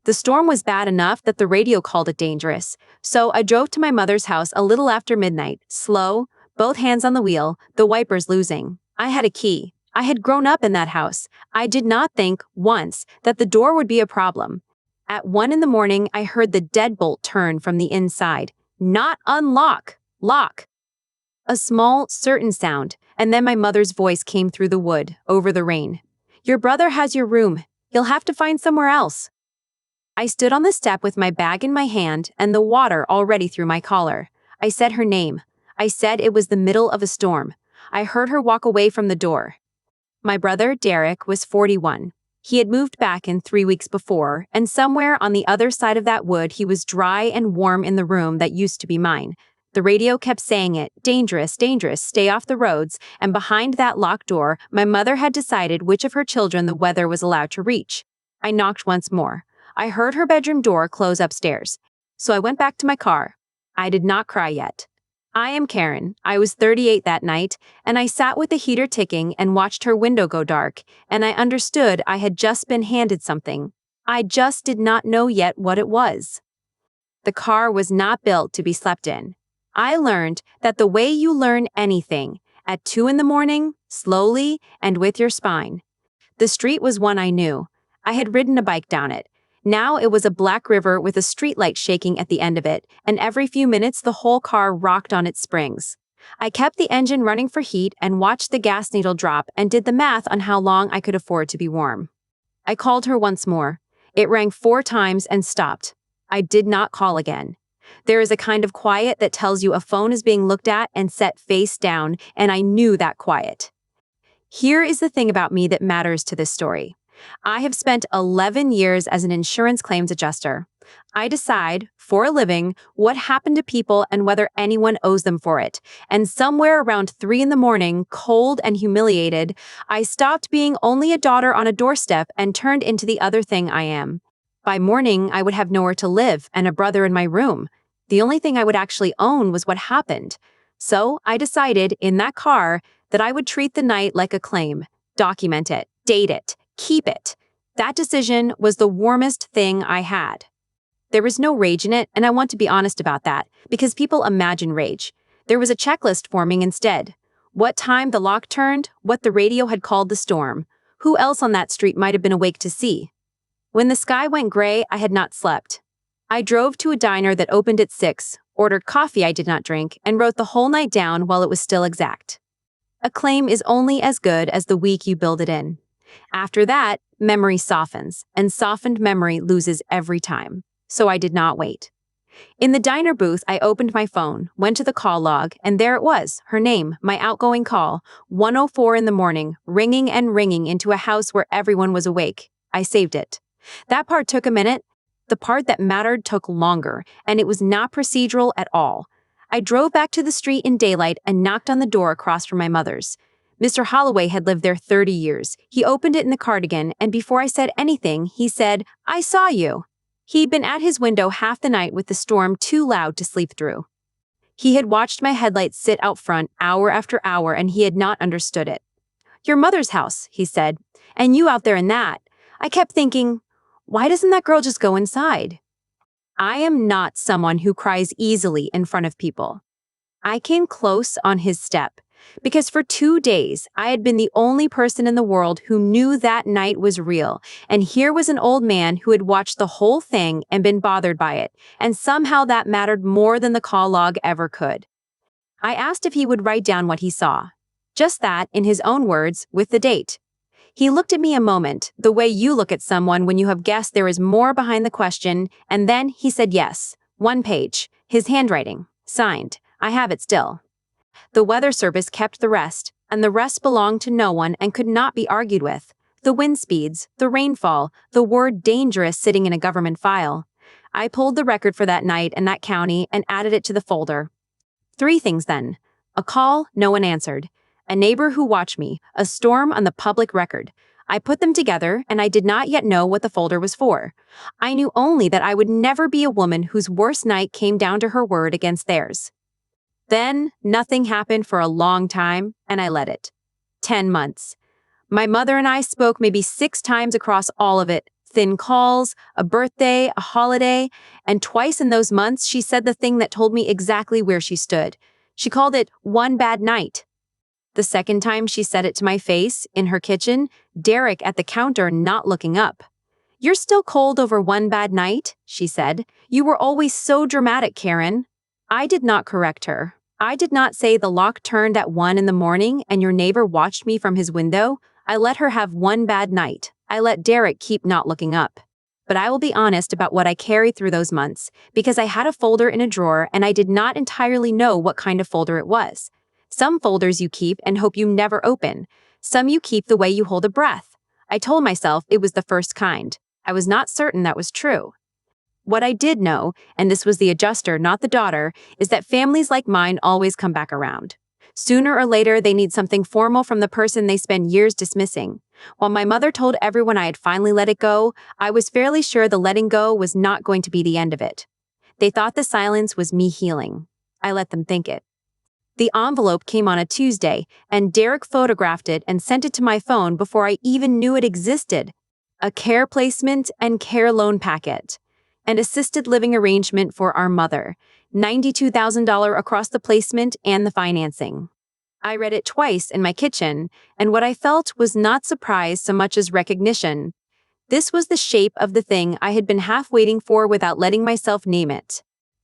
The storm was bad enough that the radio called it dangerous, so I drove to my mother's house a little after midnight, slow, both hands on the wheel, the wipers losing. I had a key. I had grown up in that house. I did not think, once, that the door would be a problem. At 1 in the morning, I heard the deadbolt turn from the inside. Not unlock, lock. A small, certain sound, and then my mother's voice came through the wood, over the rain. Your brother has your room. You'll have to find somewhere else. I stood on the step with my bag in my hand and the water already through my collar. I said her name. I said it was the middle of a storm. I heard her walk away from the door. My brother, Derek, was 41. He had moved back in 3 weeks before, and somewhere on the other side of that wood he was dry and warm in the room that used to be mine. The radio kept saying it, dangerous, dangerous, stay off the roads, and behind that locked door, my mother had decided which of her children the weather was allowed to reach. I knocked once more. I heard her bedroom door close upstairs, so I went back to my car. I did not cry yet. I am Karen. I was 38 that night, and I sat with the heater ticking and watched her window go dark, and I understood I had just been handed something. I just did not know yet what it was. The car was not built to be slept in. I learned that the way you learn anything, at 2 in the morning, slowly, and with your spine. The street was one I knew. I had ridden a bike down it. Now it was a black river with a streetlight shaking at the end of it, and every few minutes the whole car rocked on its springs. I kept the engine running for heat and watched the gas needle drop and did the math on how long I could afford to be warm. I called her once more. It rang 4 times and stopped. I did not call again. There is a kind of quiet that tells you a phone is being looked at and set face down, and I knew that quiet. Here is the thing about me that matters to this story. I have spent 11 years as an insurance claims adjuster. I decide, for a living, what happened to people and whether anyone owes them for it. And somewhere around 3 in the morning, cold and humiliated, I stopped being only a daughter on a doorstep and turned into the other thing I am. By morning, I would have nowhere to live and a brother in my room. The only thing I would actually own was what happened. So I decided, in that car, that I would treat the night like a claim, document it, date it, keep it. That decision was the warmest thing I had. There was no rage in it, and I want to be honest about that, because people imagine rage. There was a checklist forming instead. What time the lock turned, what the radio had called the storm. Who else on that street might have been awake to see? When the sky went gray, I had not slept. I drove to a diner that opened at 6, ordered coffee I did not drink, and wrote the whole night down while it was still exact. A claim is only as good as the week you build it in. After that, memory softens, and softened memory loses every time. So I did not wait. In the diner booth, I opened my phone, went to the call log, and there it was, her name, my outgoing call, 1:04 in the morning, ringing and ringing into a house where everyone was awake. I saved it. That part took a minute. The part that mattered took longer, and it was not procedural at all. I drove back to the street in daylight and knocked on the door across from my mother's. Mr. Holloway had lived there 30 years. He opened it in the cardigan, and before I said anything, he said, "I saw you." He'd been at his window half the night with the storm too loud to sleep through. He had watched my headlights sit out front hour after hour, and he had not understood it. "Your mother's house," he said, "and you out there in that." I kept thinking, why doesn't that girl just go inside? I am not someone who cries easily in front of people. I came close on his step, because for 2 days, I had been the only person in the world who knew that night was real, and here was an old man who had watched the whole thing and been bothered by it, and somehow that mattered more than the call log ever could. I asked if he would write down what he saw. Just that, in his own words, with the date. He looked at me a moment, the way you look at someone when you have guessed there is more behind the question, and then he said yes. 1 page. His handwriting. Signed. I have it still. The Weather Service kept the rest, and the rest belonged to no one and could not be argued with. The wind speeds, the rainfall, the word dangerous sitting in a government file. I pulled the record for that night and that county and added it to the folder. 3 things then. A call, no one answered. A neighbor who watched me, a storm on the public record. I put them together, and I did not yet know what the folder was for. I knew only that I would never be a woman whose worst night came down to her word against theirs. Then, nothing happened for a long time, and I let it. 10 months. My mother and I spoke maybe 6 times across all of it, thin calls, a birthday, a holiday, and twice in those months she said the thing that told me exactly where she stood. She called it one bad night. The second time she said it to my face, in her kitchen, Derek at the counter not looking up. "You're still cold over one bad night," she said. "You were always so dramatic, Karen." I did not correct her. I did not say the lock turned at 1 in the morning and your neighbor watched me from his window. I let her have one bad night. I let Derek keep not looking up. But I will be honest about what I carried through those months, because I had a folder in a drawer and I did not entirely know what kind of folder it was. Some folders you keep and hope you never open. Some you keep the way you hold a breath. I told myself it was the first kind. I was not certain that was true. What I did know, and this was the adjuster, not the daughter, is that families like mine always come back around. Sooner or later, they need something formal from the person they spend years dismissing. While my mother told everyone I had finally let it go, I was fairly sure the letting go was not going to be the end of it. They thought the silence was me healing. I let them think it. The envelope came on a Tuesday, and Derek photographed it and sent it to my phone before I even knew it existed. A care placement and care loan packet. An assisted living arrangement for our mother, $92,000 across the placement and the financing. I read it twice in my kitchen, and what I felt was not surprise so much as recognition. This was the shape of the thing I had been half waiting for without letting myself name it.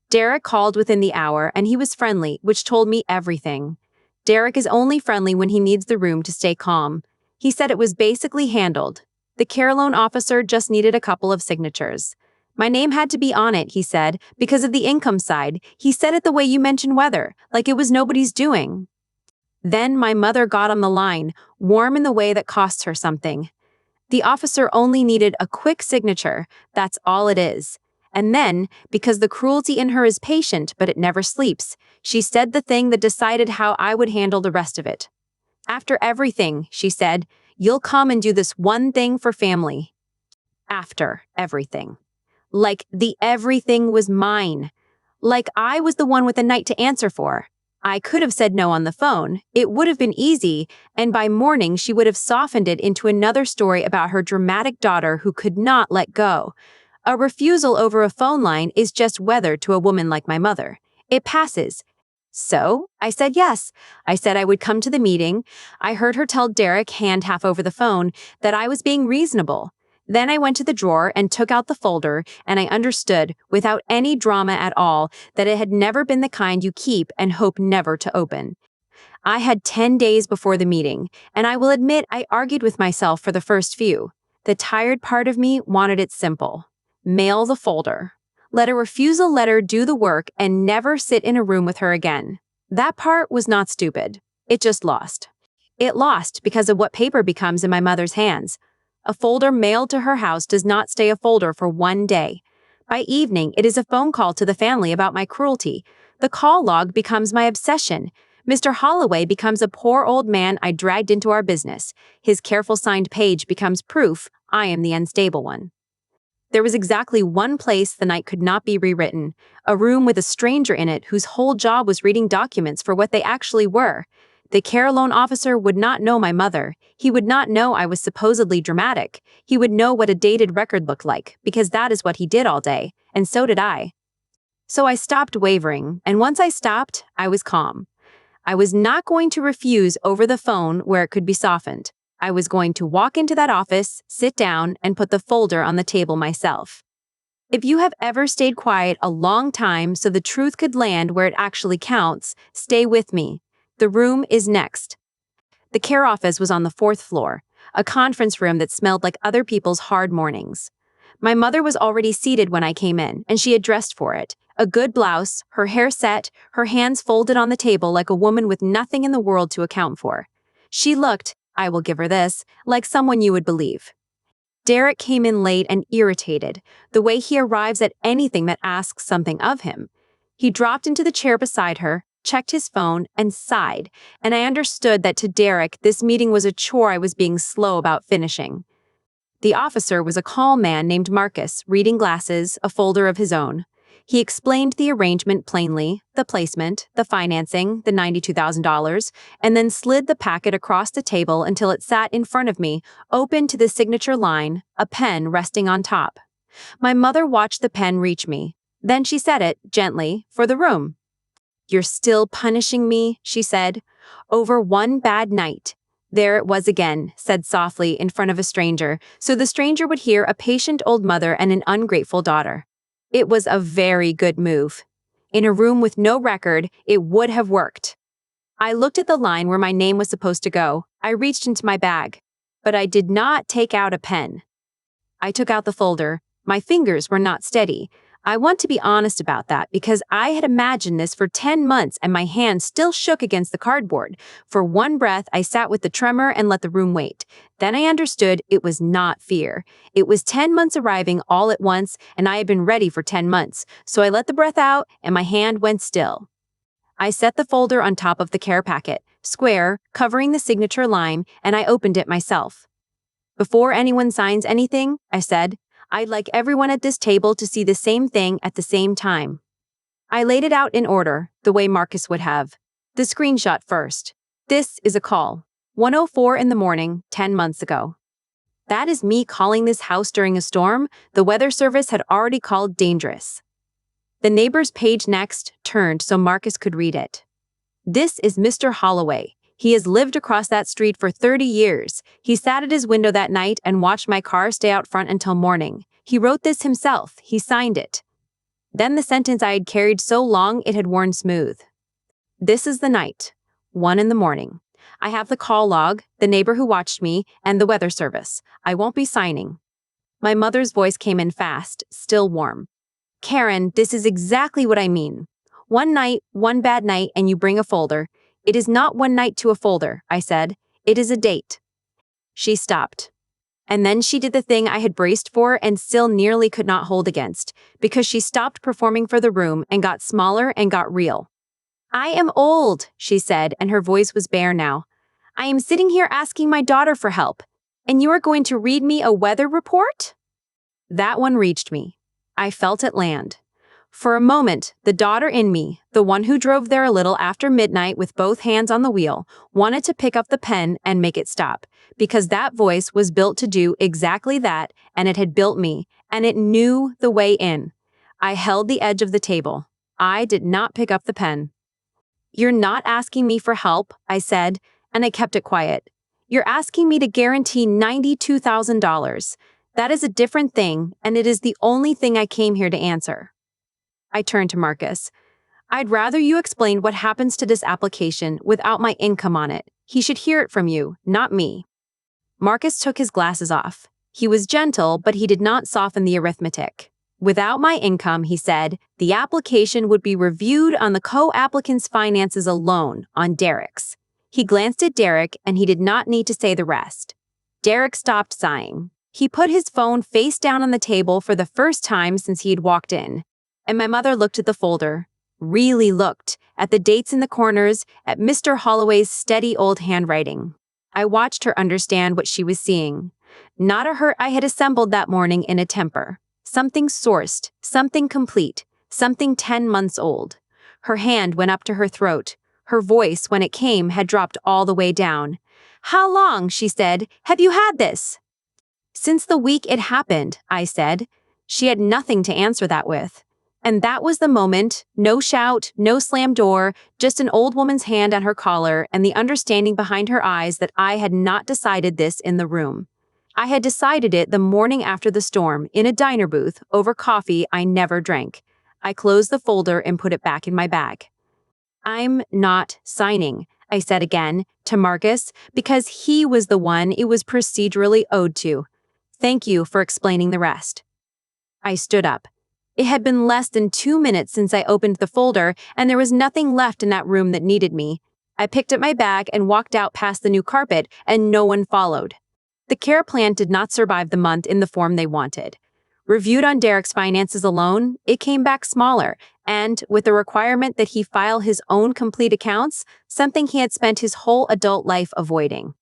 Derek called within the hour, and he was friendly, which told me everything. Derek is only friendly when he needs the room to stay calm. He said it was basically handled. The care loan officer just needed a couple of signatures. My name had to be on it, he said, because of the income side. He said it the way you mentioned weather, like it was nobody's doing. Then my mother got on the line, warm in the way that costs her something. The officer only needed a quick signature, that's all it is. And then, because the cruelty in her is patient but it never sleeps, she said the thing that decided how I would handle the rest of it. "After everything," she said, "you'll come and do this one thing for family." After everything. Like the everything was mine. Like I was the one with the night to answer for. I could have said no on the phone. It would have been easy, and by morning she would have softened it into another story about her dramatic daughter who could not let go. A refusal over a phone line is just weather to a woman like my mother. It passes. So, I said yes. I said I would come to the meeting. I heard her tell Derek, hand half over the phone, that I was being reasonable. Then I went to the drawer and took out the folder, and I understood, without any drama at all, that it had never been the kind you keep and hope never to open. I had 10 days before the meeting, and I will admit I argued with myself for the first few. The tired part of me wanted it simple. Mail the folder. Let a refusal letter do the work and never sit in a room with her again. That part was not stupid. It just lost. It lost because of what paper becomes in my mother's hands. A folder mailed to her house does not stay a folder for one day. By evening, it is a phone call to the family about my cruelty. The call log becomes my obsession. Mr. Holloway becomes a poor old man I dragged into our business. His careful signed page becomes proof I am the unstable one. There was exactly one place the night could not be rewritten, a room with a stranger in it whose whole job was reading documents for what they actually were. The care loan officer would not know my mother. He would not know I was supposedly dramatic. He would know what a dated record looked like, because that is what he did all day, and so did I. So I stopped wavering, and once I stopped, I was calm. I was not going to refuse over the phone where it could be softened. I was going to walk into that office, sit down, and put the folder on the table myself. If you have ever stayed quiet a long time so the truth could land where it actually counts, stay with me. The room is next. The care office was on the 4th floor, a conference room that smelled like other people's hard mornings. My mother was already seated when I came in, and she had dressed for it. A good blouse, her hair set, her hands folded on the table like a woman with nothing in the world to account for. She looked, I will give her this, like someone you would believe. Derek came in late and irritated, the way he arrives at anything that asks something of him. He dropped into the chair beside her, checked his phone, and sighed, and I understood that to Derek this meeting was a chore I was being slow about finishing. The officer was a calm man named Marcus, reading glasses, a folder of his own. He explained the arrangement plainly, the placement, the financing, the $92,000, and then slid the packet across the table until it sat in front of me, open to the signature line, a pen resting on top. My mother watched the pen reach me. Then she said it, gently, for the room. "You're still punishing me," she said, "over one bad night." There it was again, said softly in front of a stranger, so the stranger would hear a patient old mother and an ungrateful daughter. It was a very good move. In a room with no record, it would have worked. I looked at the line where my name was supposed to go. I reached into my bag. But I did not take out a pen. I took out the folder. My fingers were not steady. I want to be honest about that because I had imagined this for 10 months and my hand still shook against the cardboard. For one breath, I sat with the tremor and let the room wait. Then I understood it was not fear. It was 10 months arriving all at once, and I had been ready for 10 months. So I let the breath out and my hand went still. I set the folder on top of the care packet, square, covering the signature line, and I opened it myself. "Before anyone signs anything," I said, "I'd like everyone at this table to see the same thing at the same time." I laid it out in order, the way Marcus would have. The screenshot first. This is a call. 1:04 in the morning, 10 months ago. That is me calling this house during a storm. The weather service had already called dangerous. The neighbor's page next turned so Marcus could read it. "This is Mr. Holloway. He has lived across that street for 30 years. He sat at his window that night and watched my car stay out front until morning. He wrote this himself. He signed it." Then the sentence I had carried so long it had worn smooth. "This is the night. 1 in the morning. I have the call log, the neighbor who watched me, and the weather service. I won't be signing." My mother's voice came in fast, still warm. "Karen, this is exactly what I mean. One night, one bad night, and you bring a folder. It is not one night to a folder," I said. "It is a date." She stopped. And then she did the thing I had braced for and still nearly could not hold against, because she stopped performing for the room and got smaller and got real. "I am old," she said, and her voice was bare now. "I am sitting here asking my daughter for help, and you are going to read me a weather report?" That one reached me. I felt it land. For a moment, the daughter in me, the one who drove there a little after midnight with both hands on the wheel, wanted to pick up the pen and make it stop, because that voice was built to do exactly that, and it had built me, and it knew the way in. I held the edge of the table. I did not pick up the pen. "You're not asking me for help," I said, and I kept it quiet. "You're asking me to guarantee $92,000. That is a different thing, and it is the only thing I came here to answer." I turned to Marcus. "I'd rather you explain what happens to this application without my income on it. He should hear it from you, not me." Marcus took his glasses off. He was gentle, but he did not soften the arithmetic. "Without my income," he said, "the application would be reviewed on the co-applicant's finances alone, on Derek's." He glanced at Derek, and he did not need to say the rest. Derek stopped sighing. He put his phone face down on the table for the first time since he had walked in. And my mother looked at the folder, really looked, at the dates in the corners, at Mr. Holloway's steady old handwriting. I watched her understand what she was seeing. Not a hurt I had assembled that morning in a temper. Something sourced, something complete, something 10 months old. Her hand went up to her throat. Her voice, when it came, had dropped all the way down. "How long," she said, "have you had this?" "Since the week it happened," I said. She had nothing to answer that with. And that was the moment, no shout, no slam door, just an old woman's hand on her collar and the understanding behind her eyes that I had not decided this in the room. I had decided it the morning after the storm, in a diner booth, over coffee I never drank. I closed the folder and put it back in my bag. "I'm not signing," I said again, to Marcus, because he was the one it was procedurally owed to. "Thank you for explaining the rest." I stood up. It had been less than 2 minutes since I opened the folder, and there was nothing left in that room that needed me. I picked up my bag and walked out past the new carpet, and no one followed. The care plan did not survive the month in the form they wanted. Reviewed on Derek's finances alone, it came back smaller, and with the requirement that he file his own complete accounts, something he had spent his whole adult life avoiding.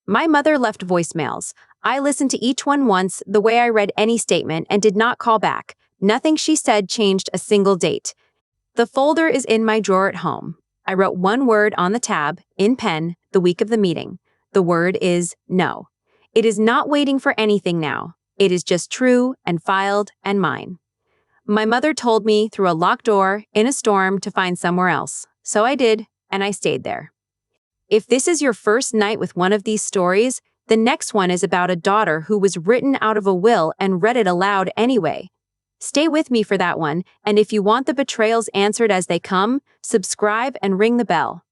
My mother left voicemails. I listened to each one once, the way I read any statement, and did not call back, Nothing she said changed a single date. The folder is in my drawer at home. I wrote one word on the tab, in pen, the week of the meeting. The word is no. It is not waiting for anything now. It is just true and filed and mine. My mother told me through a locked door, in a storm, to find somewhere else. So I did, and I stayed there. If this is your first night with one of these stories, the next one is about a daughter who was written out of a will and read it aloud anyway. Stay with me for that one, and if you want the betrayals answered as they come, subscribe and ring the bell.